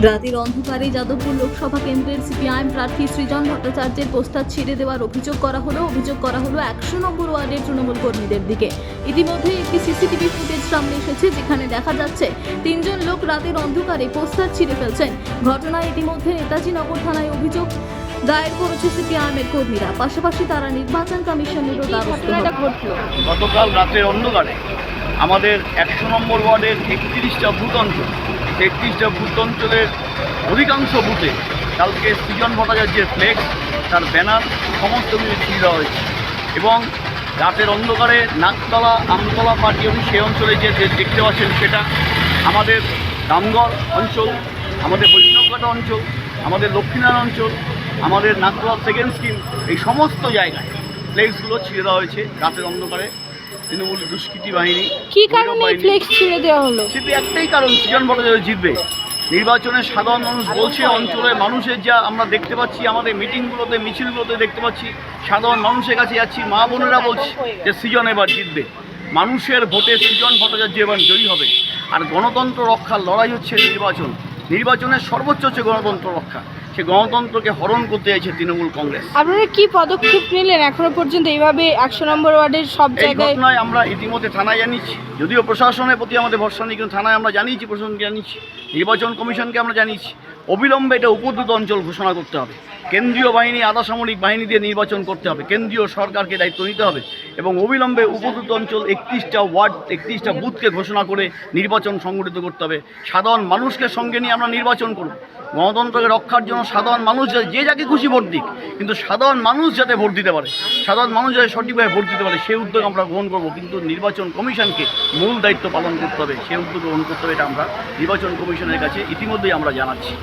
রাতের অন্ধকারে যাদবপুর লোকসভা কেন্দ্রের সিপিআইএম প্রার্থী সৃজন ভট্টাচার্যের পোস্টার ছিঁড়ে দেওয়ার অভিযোগ করা হলো 100 নম্বর ওয়ার্ডের তৃণমূল কর্মীদের দিকে। ইতিমধ্যে একটি সিসিটিভি ফুটেজ সামনে এসেছে, যেখানে দেখা যাচ্ছে তিনজন লোক রাতের অন্ধকারে পোস্টার ছিঁড়ে ফেলছেন। ঘটনায় ইতিমধ্যে নেতাজি নগর থানায় অভিযোগ দায়ের করেছে সিপিআইএমের কর্মীরা। পাশাপাশি তারা নির্বাচন কমিশনেরও দ্বারস্থ হয়েছে। গতকাল রাতের অন্ধকারে আমাদের 100 নম্বর ওয়ার্ডের 31টা বুথ অঞ্চল, 31টা বুথ অঞ্চলের অধিকাংশ বুথে কালকে সৃজন ভট্টাচার্যের ফ্লেক্স, তার ব্যানার সমস্ত কিছু ছিঁড়ে দেওয়া হয়েছে। এবং রাতের অন্ধকারে নাকতলা আমতলা পার্টি অফিস সেই অঞ্চলে যে দেখতে পাচ্ছেন সেটা আমাদের রামগড় অঞ্চল, আমাদের বৈষ্ণবঘাটা অঞ্চল, আমাদের লক্ষ্মীনারায়ণ অঞ্চল, আমাদের নাকতলা সেকেন্ড স্কিম, এই সমস্ত জায়গায় ফ্লেক্সগুলো ছিঁড়ে দেওয়া হয়েছে রাতের অন্ধকারে। তৃণমূল দুষ্কৃতী বাহিনী কি কারণে ফ্লেক্স ছিঁড়ে দেওয়া হলো? সেটি একটাই কারণ, সৃজন ভট্টাচার্য জিতবে। নির্বাচনে সাধারণ মানুষ বলছে, অঞ্চলের মানুষের যা আমরা দেখতে পাচ্ছি, আমাদের মিটিংগুলোতে মিছিলগুলোতে দেখতে পাচ্ছি, সাধারণ মানুষের কাছে যাচ্ছি, মা বোনেরা বলছে যে সৃজন এবার জিতবে। মানুষের ভোটে সৃজন ভট্টাচার্য এবার জয়ী হবে। আর গণতন্ত্র রক্ষার লড়াই হচ্ছে নির্বাচন। নির্বাচনের সর্বোচ্চ হচ্ছে গণতন্ত্র রক্ষা। সে গণতন্ত্রকে হরণ করতে চাইছে তৃণমূল কংগ্রেস। আপনারা কি পদক্ষেপ নিলেন এখনো পর্যন্ত এইভাবে 100 নম্বর ওয়ার্ডের সব এই জায়গায়? ঘটনায় আমরা ইতিমধ্যে থানায় জানিয়েছি, যদিও প্রশাসনের প্রতি আমাদের ভরসা নেই, কিন্তু থানায় আমরা জানিয়েছি, প্রশাসনকে জানিয়েছি, নির্বাচন কমিশনকে আমরা জানিয়েছি। অবিলম্বে এটা উপদ্রুত অঞ্চল ঘোষণা করতে হবে। কেন্দ্রীয় বাহিনী, আধা সামরিক বাহিনী দিয়ে নির্বাচন করতে হবে। কেন্দ্রীয় সরকারকে দায়িত্ব নিতে হবে এবং অবিলম্বে উপদ্রুত অঞ্চল 31টা ওয়ার্ড, 31টা বুথকে ঘোষণা করে নির্বাচন সংগঠিত করতে হবে। সাধারণ মানুষকে সঙ্গে নিয়ে আমরা নির্বাচন করব। গণতন্ত্রকে রক্ষার জন্য সাধারণ মানুষ যে যাকে খুশি ভোট দিক, কিন্তু সাধারণ মানুষ যাতে ভোট দিতে পারে, সাধারণ মানুষ যাতে সঠিকভাবে ভোট দিতে পারে, সেই উদ্যোগ আমরা গ্রহণ করব। কিন্তু নির্বাচন কমিশনকে মূল দায়িত্ব পালন করতে হবে, সেই উদ্যোগ গ্রহণ করতে হবে। এটা আমরা নির্বাচন কমিশনের কাছে ইতিমধ্যেই আমরা জানাচ্ছি।